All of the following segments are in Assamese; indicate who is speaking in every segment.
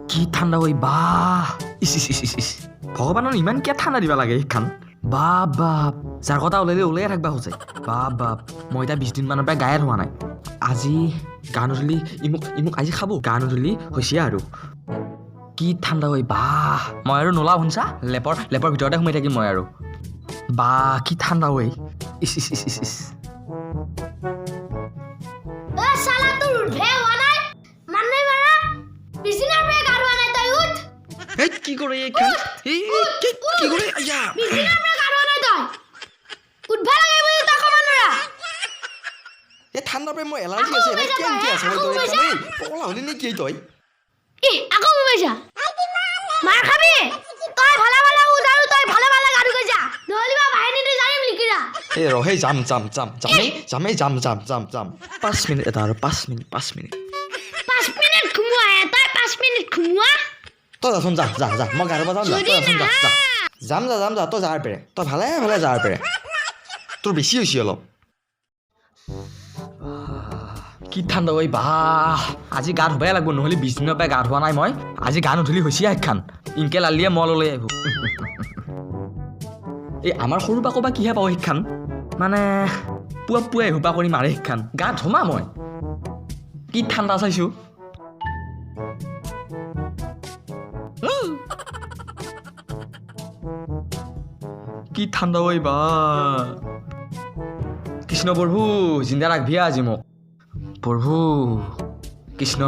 Speaker 1: কি ঠাণ্ডা ঐ বা ভগৱানৰ ইমান কিয় ঠাণ্ডা দিব লাগে সেইখন বাপ বাপ যাৰ কথা ওলাই থাকিবা খোজে বাপ বাপ মই এতিয়া 20 দিন মানৰ পৰা গায়ে ধোৱা নাই আজি গা নুধুলি ইমুক আজি খাব গা নুধুলি হৈছে আৰু কি ঠাণ্ডা ঐ বা মই আৰু নোলাও শুনছা লেপৰ ভিতৰতে সোমাই থাকিম মই আৰু বা কি ঠাণ্ডা ঐ কি কৰে এইখন কি কৰে আয়া এ ঠাণ্ডা পৰে মই এলাৰ্জি আছে ভাই কি আছে মই তই খালি পগলা হলি নে কি তই
Speaker 2: আকৌ মোবাইছা মাৰ খাবি তই ভালা তই ভালা গাড়ী গৈছা নহলিবা বাহিনীতে যাম লিখিৰা
Speaker 1: এ ৰহে যাম 5 মিনিট এটা আৰু 5 মিনিট
Speaker 2: ঘুমোৱা তই 5 মিনিট ঘুমোৱা
Speaker 1: তই যাচোন যা মই গাড়ী বজাম যা তই যাচোন যাম তই যাৰ পেৰে তই ভালে যাৰ পেৰে তোৰ বেছি হৈছে অলপ কি ঠাণ্ডা ঐ বা আজি গা ধুবাই লাগব নহ'লে 20 দিনৰ পৰা গা ধোৱা নাই মই আজি গা নুধুলি হৈছে একখান ইনকে লালিয়ে মল লৈ আহিব এই আমাৰ সৰু বা ক'বা কিহে পাওঁ সেইখান মানে পুৱাই হোপা কৰি মাৰে সেইখান গা ধুমা মই কি ঠাণ্ডা চাইছো কি ঠাণ্ডা ঐ বা কৃষ্ণ প্ৰভু জিন্দা ৰাখবি আজি মোক প্ৰভু কৃষ্ণ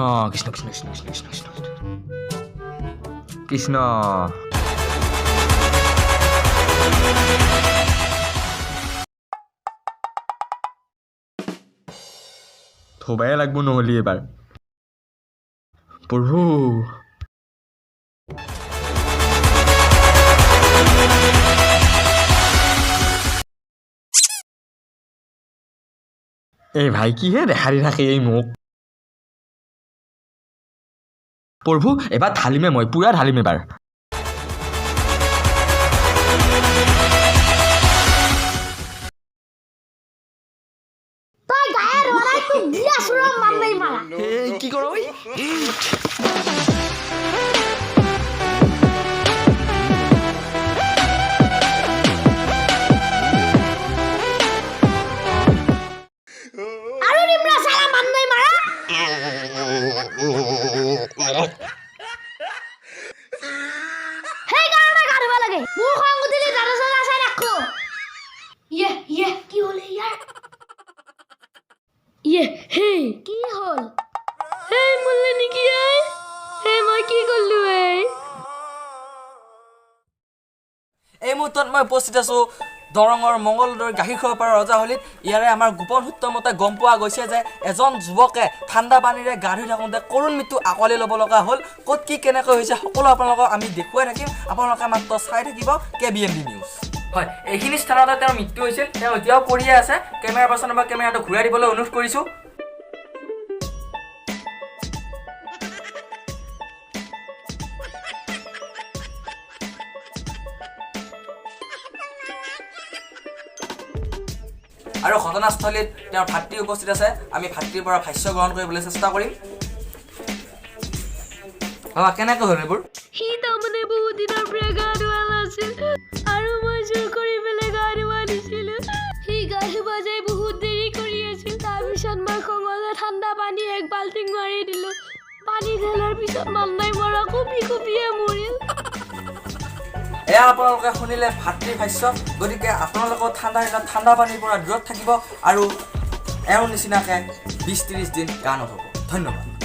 Speaker 1: থবাই লাগব নহ'লি এবাৰ প্ৰভু এই ভাই কিহে দেখাৰি থাকে এই মোক প্ৰভু এবাৰ ঢালিমে মই পুৰা ঢালিম এবাৰ
Speaker 2: তই গায়ে ৰলাই তু বিয়া সুৰম মান নাই মাৰা
Speaker 1: এই কি কৰ ঐ
Speaker 2: আৰু নিমৰা সালা মান নাই মাৰা হেই গানা গাড়বা লাগে মোৰ খং উঠিলে দাদা সালা চাই রাখো ইয়ে কি হলে হে কি হল হেই মুল্লে নিকি হে মই কি করলু
Speaker 3: এই মুহূৰ্তত মই উপস্থিত আছো দৰঙৰ মংগলদৈৰ গাখীৰ খোৱা পাৰৰ ৰজাহলিত ইয়াৰে আমাৰ গোপন সূত্ৰ মতে গম পোৱা গৈছে যে এজন যুৱকে ঠাণ্ডা পানীৰে গা ধুই থাকোঁতে কৰুণ মৃত্যু আঁকোৱালি ল'ব লগা হ'ল ক'ত কি কেনেকৈ হৈছে সকলো আপোনালোকক আমি দেখুৱাই থাকিম আপোনালোকে মাত্ৰ চাই থাকিব KBMD নিউজ হয় এইখিনি স্থানতে তেওঁৰ মৃত্যু হৈছিল তেওঁ এতিয়াও পৰিয়ে আছে কেমেৰা পাৰ্চনৰ পৰা কেমেৰাটো ঘূৰাই দিবলৈ অনুৰোধ কৰিছোঁ আৰু ঘটনাস্থলীত তেওঁৰ ভাতৃ উপস্থিত আছে আমি ভাতৃৰ পৰা ভাষ্য গ্ৰহণ কৰিবলৈ চেষ্টা কৰিম বাবা কেনেকৈ হ'ল এইবোৰ
Speaker 2: হি তাৰমানে বহুত দিনৰ পৰা গা ধোৱা নাছিল আৰু মই জোৰ কৰি পেলাই গা ধোৱা দিছিলো সি গা ধুব যাই বহুত দেৰি কৰি আছিল তাৰপিছত মই খঙতে ঠাণ্ডা পানী এক বাল্টিং মাৰি দিলো পানী ঢালাৰ পিছত মান নাই মৰা কঁপিয়ে মৰিল
Speaker 3: এয়া আপোনালোকে শুনিলে ভাতৃৰ ভাষ্য গতিকে আপোনালোকৰ ঠাণ্ডা পানীৰ পৰা দূৰত থাকিব আৰু এওঁৰ নিচিনাকৈ 20-30 দিন গা নধুব ধন্যবাদ